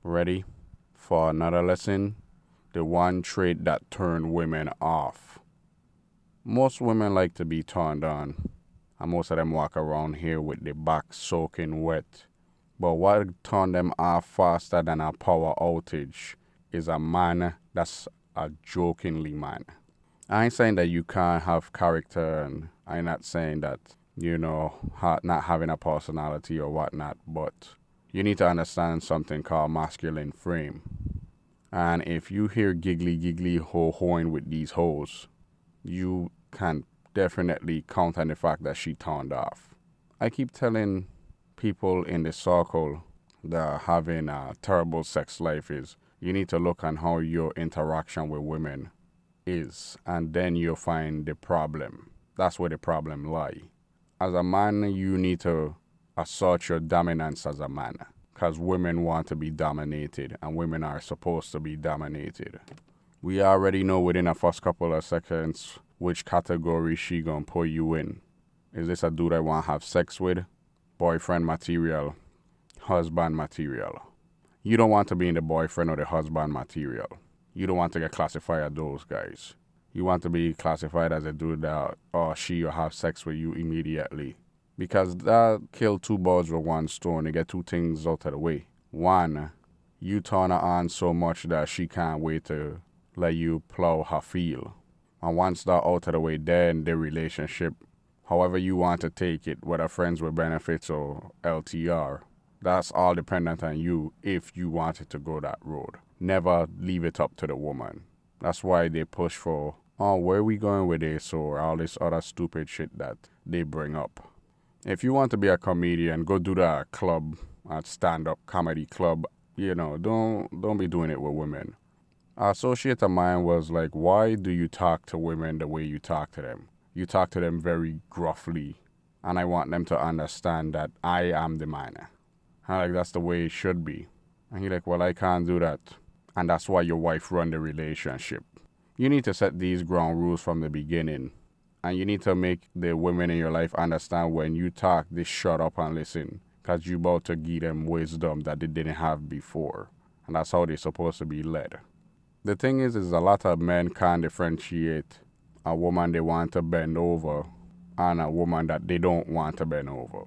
Ready for another lesson? The one trait that turn women off. Most women like to be turned on, and most of them walk around here with their back soaking wet. But what turn them off faster than a power outage is a man that's a jokingly man. I ain't saying that you can't have character, and I'm not saying that, not having a personality or whatnot, but you need to understand something called masculine frame. And if you hear giggly ho-hoing with these hoes, you can definitely count on the fact that she turned off. I keep telling people in the circle that having a terrible sex life is, you need to look on how your interaction with women is, and then you'll find the problem. That's where the problem lie. As a man, you need to assert your dominance as a man, because women want to be dominated, and women are supposed to be dominated. We already know within the first couple of seconds which category she gonna put you in. Is this a dude I want to have sex with? Boyfriend material? Husband material? You don't want to be in the boyfriend or the husband material. You don't want to get classified as those guys. You want to be classified as a dude that she will have sex with you immediately. Because that kill two birds with one stone. They get two things out of the way. One, you turn her on so much that she can't wait to let you plow her field. And once that out of the way, then the relationship, however you want to take it, whether friends with benefits or LTR, that's all dependent on you if you want it to go that road. Never leave it up to the woman. That's why they push for, where are we going with this, or all this other stupid shit that they bring up. If you want to be a comedian, go do that club, a stand-up comedy club. Don't be doing it with women. An associate of mine was like, why do you talk to women the way you talk to them? You talk to them very gruffly, and I want them to understand that I am the man. And like, that's the way it should be. And he's like, well, I can't do that. And that's why your wife run the relationship. You need to set these ground rules from the beginning. And you need to make the women in your life understand when you talk, they shut up and listen. Because you're about to give them wisdom that they didn't have before. And that's how they're supposed to be led. The thing is a lot of men can't differentiate a woman they want to bend over and a woman that they don't want to bend over.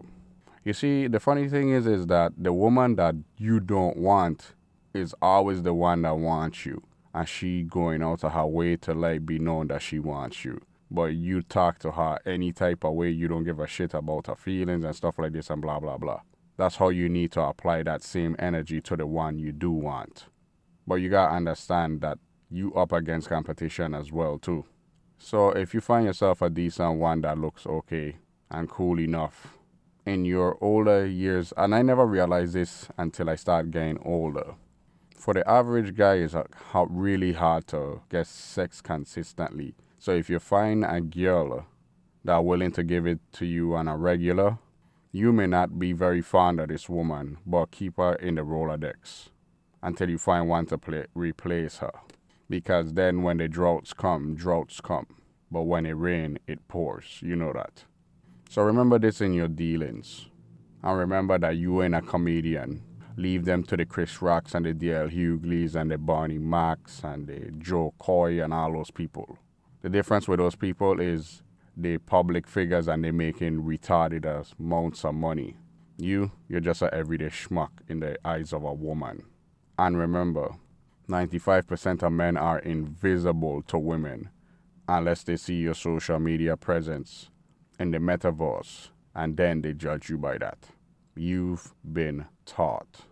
You see, the funny thing is that the woman that you don't want is always the one that wants you. And she going out of her way to let be known that she wants you. But you talk to her any type of way, you don't give a shit about her feelings and stuff like this and blah, blah, blah. That's how you need to apply that same energy to the one you do want. But you gotta understand that you up against competition as well too. So if you find yourself a decent one that looks okay and cool enough in your older years, and I never realized this until I started getting older. For the average guy, it's really hard to get sex consistently. So if you find a girl that's willing to give it to you on a regular, you may not be very fond of this woman, but keep her in the Rolodex until you find one to replace her. Because then when the droughts come. But when it rains, it pours. You know that. So remember this in your dealings. And remember that you ain't a comedian. Leave them to the Chris Rocks and the D.L. Hugleys and the Barney Macs and the Joe Coy and all those people. The difference with those people is they public figures and they making retarded amounts of money. You're just an everyday schmuck in the eyes of a woman. And remember, 95% of men are invisible to women unless they see your social media presence in the metaverse, and then they judge you by that. You've been taught.